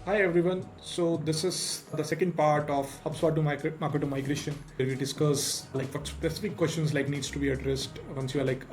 Hi everyone. So this is the second part of HubSpot to Marketo migration, where we discuss like what specific questions like needs to be addressed once you are like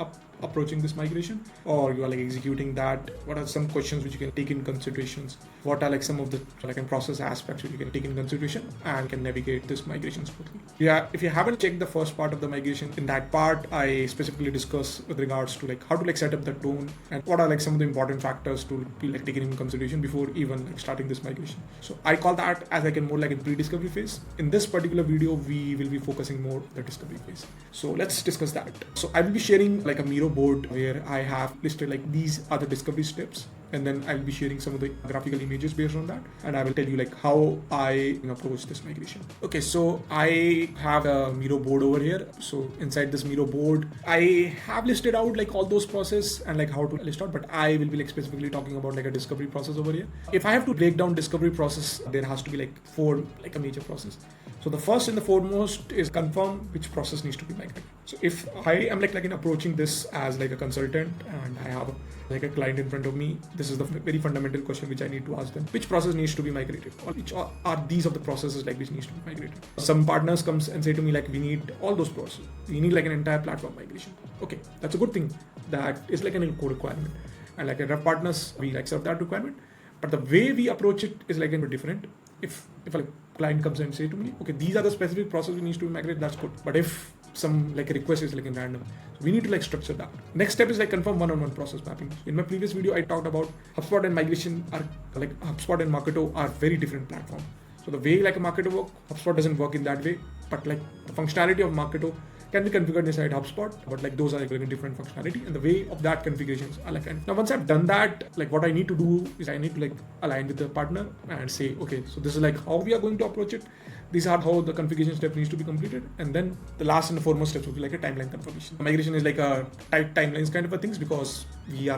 approaching this migration or you are like executing that. What are some questions which you can take in considerations? What are like some of the like process aspects which you can take in consideration and can navigate this migration smoothly? Yeah, if you haven't checked the first part of the migration, in that part I specifically discuss with regards to like how to like set up the tone and what are like some of the important factors to be like taken in consideration before even like starting this migration. So I call that as like a more like a pre-discovery phase. In this particular video, we will be focusing more on the discovery phase. So let's discuss that. So I will be sharing like a Miro board where I have listed like these are the discovery steps, and then I'll be sharing some of the graphical images based on that, and I will tell you like how I approach this migration. Okay, so I have a Miro board over here. So inside this Miro board, I have listed out like all those process and like how to list out, but I will be like specifically talking about like a discovery process over here. If I have to break down discovery process, there has to be like four like a major process. So the first and the foremost is confirm which process needs to be migrated. So if I am like approaching this as like a consultant and I have like a client in front of me, this is the very fundamental question which I need to ask them: which process needs to be migrated, or which are these of the processes like which needs to be migrated. Some partners comes and say to me like, we need all those processes. We need like an entire platform migration. Okay, that's a good thing. That is like an core requirement, and like at RevPartners we like serve that requirement. But the way we approach it is like a bit different. If a client comes and say to me, okay, these are the specific processes needs to be migrated, that's good. But if some like a request is like in random, so we need to like structure that. Next step is like confirm one-on-one process mapping. In my previous video, I talked about HubSpot and migration are like HubSpot and Marketo are very different platforms. So the way like a Marketo work, HubSpot doesn't work in that way. But like the functionality of Marketo can be configured inside HubSpot, but like those are like very different functionality, and the way of that configurations are like. Now once I've done that, like what I need to do is I need to like align with the partner and say, okay, so this is like how we are going to approach it. These are how the configuration step needs to be completed, and then the last and the foremost steps will be like a timeline confirmation. Migration is like a tight timelines kind of a things because we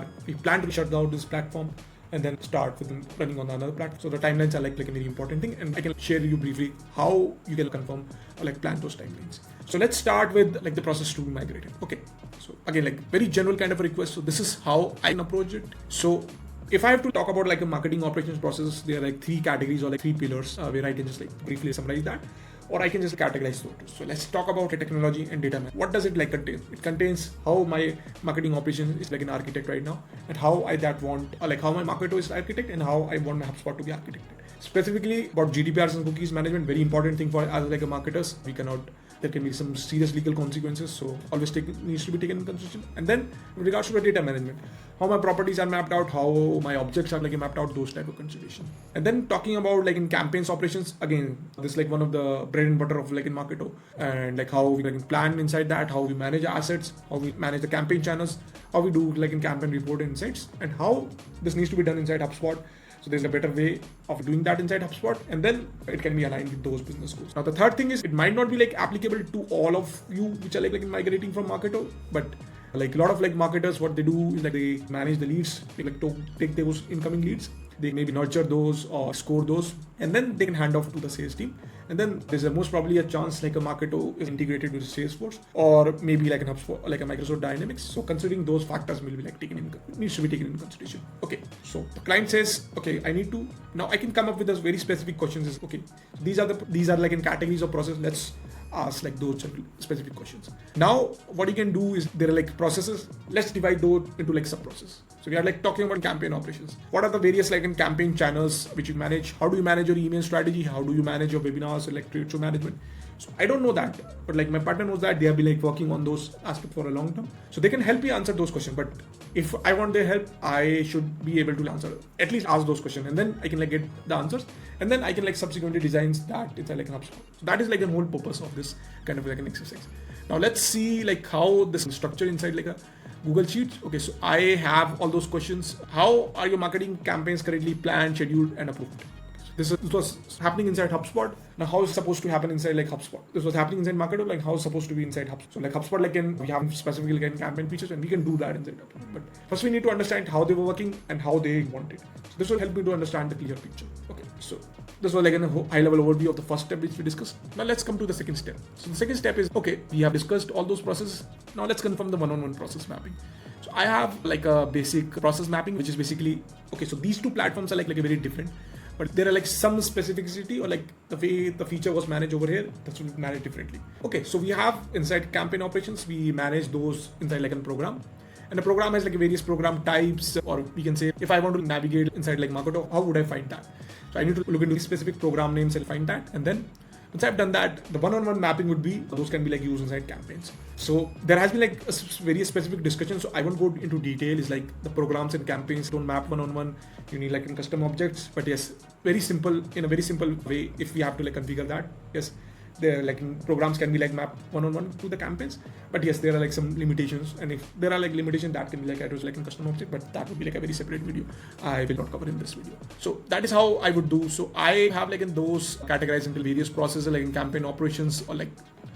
plan to shut down this platform and then start with them running on another platform. So the timelines are like a very important thing, and I can share you briefly how you can confirm or like plan those timelines. So let's start with like the process to be migrated. Okay, so again, like very general kind of a request. So this is how I can approach it. So if I have to talk about like a marketing operations process, there are like three categories or like three pillars where I can just like briefly summarize that, or I can just categorize those. So let's talk about technology and data management. What does it like contain? It contains how my marketing operations is like an architect right now, and how I that want, or like how my Marketo is architect, and how I want my HubSpot to be architected. Specifically about GDPRs and cookies management, very important thing for us like a marketers. There can be some serious legal consequences, so always needs to be taken in consideration. And then with regards to the data management, how my properties are mapped out, how my objects are like mapped out, those type of considerations. And then talking about like in campaigns operations, again, this is like one of the bread and butter of like in Marketo, and like how we like plan inside that, how we manage assets, how we manage the campaign channels, how we do like in campaign report insights, and how this needs to be done inside HubSpot. So there's a better way of doing that inside HubSpot, and then it can be aligned with those business goals. Now the third thing is it might not be like applicable to all of you which are like migrating from Marketo, but like a lot of like marketers, what they do is like they manage the leads, they like to take those incoming leads, they maybe nurture those or score those, and then they can hand off to the sales team. And then there's a most probably a chance like a Marketo is integrated with Salesforce, or maybe like an HubSpot, like a Microsoft Dynamics. So considering those factors will be like needs to be taken in consideration. Okay, so the client says, okay, now I can come up with those very specific questions. Is okay, these are like in categories of process. Let's ask like those specific questions. Now what you can do is there are like processes. Let's divide those into like sub processes. So we are like talking about campaign operations. What are the various like in campaign channels which you manage? How do you manage your email strategy? How do you manage your webinars, like trade show management? So I don't know that, but like my partner knows that. They have been like working on those aspects for a long time, so they can help me answer those questions. But if I want their help, I should be able to answer, at least ask those questions, and then I can like get the answers, and then I can like subsequently design that inside like an HubSpot. So that is like the whole purpose of this kind of like an exercise. Now let's see like how this is structured inside like a Google Sheets. Okay, so I have all those questions. How are your marketing campaigns currently planned, scheduled, and approved? This was happening inside HubSpot. Now, how is it supposed to happen inside like HubSpot? This was happening inside Marketo. Like how is it supposed to be inside HubSpot? So like HubSpot, like we have specifically like campaign features, and we can do that inside HubSpot. But first, we need to understand how they were working and how they want it. So this will help me to understand the clear picture. Okay, so this was like a high-level overview of the first step which we discussed. Now let's come to the second step. So the second step is, okay, we have discussed all those processes. Now let's confirm the one-on-one process mapping. So I have like a basic process mapping, which is basically, okay, so these two platforms are like very different. but there are like some specificity or like the way the feature was managed over here, that will be managed differently. Okay, so we have inside campaign operations, we manage those inside like a program. And the program has like various program types, or we can say if I want to navigate inside like Marketo, how would I find that? So I need to look into specific program names and find that. And then once I've done that, the one-on-one mapping would be, those can be like used inside campaigns. So there has been like a very specific discussion. So I won't go into detail. It's like the programs and campaigns don't map one-on-one. You need like in custom objects, but yes, very simple, in a very simple way. If we have to like configure that, yes, there like programs can be like mapped one-on-one to the campaigns, but yes, there are like some limitations, and if there are like limitations, that can be like addressed like in custom object, but that would be like a very separate video I will not cover in this video. So that is how I would do. So I have like in those categorized into various processes, like in campaign operations or like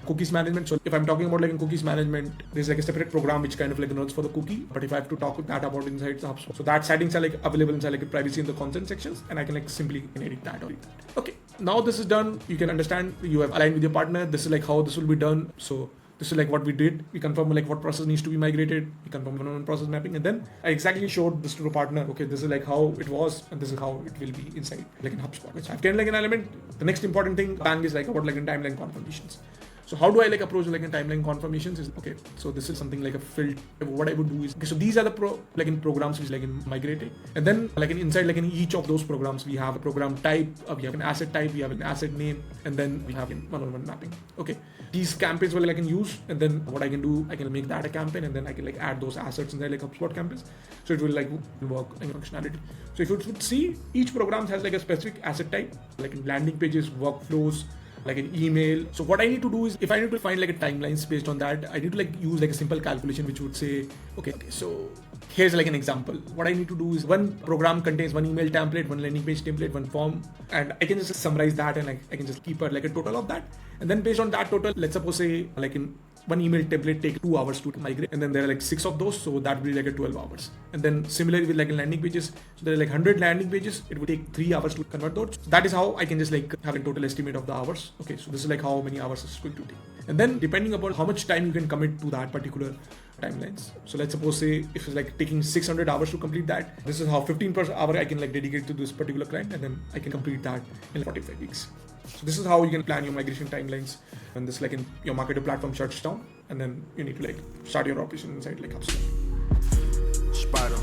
cookies management. So if I'm talking about like in cookies management, there's like a separate program which kind of like runs for the cookie. But if I have to talk that about inside the HubSpot, so that settings are like available inside like privacy in the consent sections, and I can like simply edit that or read that. Okay, now this is done. You can understand you have aligned with your partner. This is like how this will be done. So this is like what we did. We confirm like what process needs to be migrated. We confirm one-on-one process mapping, and then I exactly showed this to the partner. Okay, this is like how it was, and this is how it will be inside like in HubSpot. Which I've done like an element. The next important thing, bang, is like about like in timeline confirmations. So how do I like approach like in timeline confirmations is, okay, so this is something like a filter. What I would do is, okay, so these are the like in programs which like in migrating, and then like inside like in each of those programs we have a program type, we have an asset type, we have an asset name, and then we have in one-on-one mapping. Okay, these campaigns will like I can use, and then what I can do, I can make that a campaign, and then I can like add those assets inside like HubSpot campaigns, so it will like work in functionality. So if you would see, each program has like a specific asset type, like in landing pages, workflows, like an email. So what I need to do is, if I need to find like a timelines based on that, I need to like use like a simple calculation which would say, okay, so here's like an example. What I need to do is, one program contains one email template, one landing page template, one form, and I can just summarize that, and I can just keep like a total of that. And then based on that total, let's suppose say like in one email template take 2 hours to migrate, and then there are like 6 of those, so that would be like a 12 hours. And then similarly with like landing pages, so there are like 100 landing pages, it would take 3 hours to convert those. So that is how I can just like have a total estimate of the hours. Okay, so this is like how many hours it's going to take. And then depending upon how much time you can commit to that particular timelines. So let's suppose say if it's like taking 600 hours to complete that, this is how 15 per hour I can like dedicate to this particular client, and then I can complete that in 45 weeks. So this is how you can plan your migration timelines when this like in your Marketo platform shuts down, and then you need to like start your operation inside like HubSpot. Spider.